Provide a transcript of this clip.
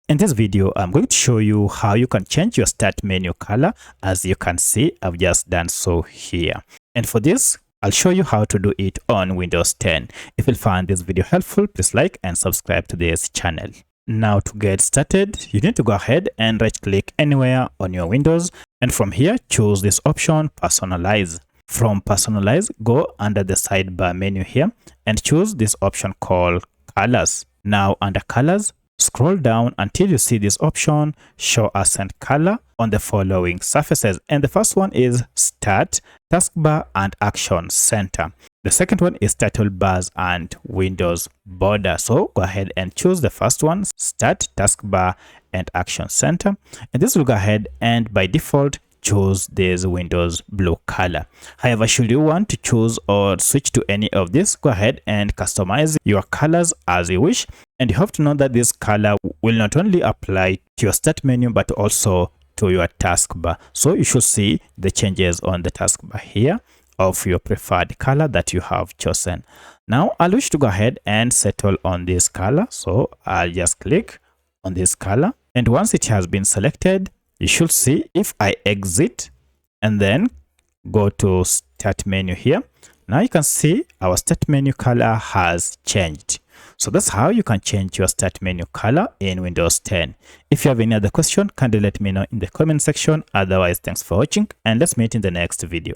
In this video, I'm going to show you how you can change your start menu color. As you can see, I've just done so here. And for this, I'll show you how to do it on Windows 10. If you find this video helpful, please like and subscribe to this channel. Now to get started, you need to go ahead and right click anywhere on your Windows. And from here, choose this option, personalize. From personalize, go under the sidebar menu here and choose this option called colors. Now under colors, scroll down until you see this option, show accent color on the following surfaces. And the first one is start, taskbar and action center. The second one is title bars and Windows border. So go ahead and choose the first one, start, taskbar and action center. And this will go ahead and by default choose this Windows blue color. However, should you want to choose or switch to any of this, go ahead and customize your colors as you wish. And you have to know that this color will not only apply to your start menu, but also to your taskbar. So you should see the changes on the taskbar here of your preferred color that you have chosen. Now I'll wish to go ahead and settle on this color. So I'll just click on this color. And once it has been selected, you should see if I exit and then go to start menu here. Now you can see our start menu color has changed. So that's how you can change your start menu color in Windows 10. If you have any other question, kindly let me know in the comment section. Otherwise, thanks for watching and let's meet in the next video.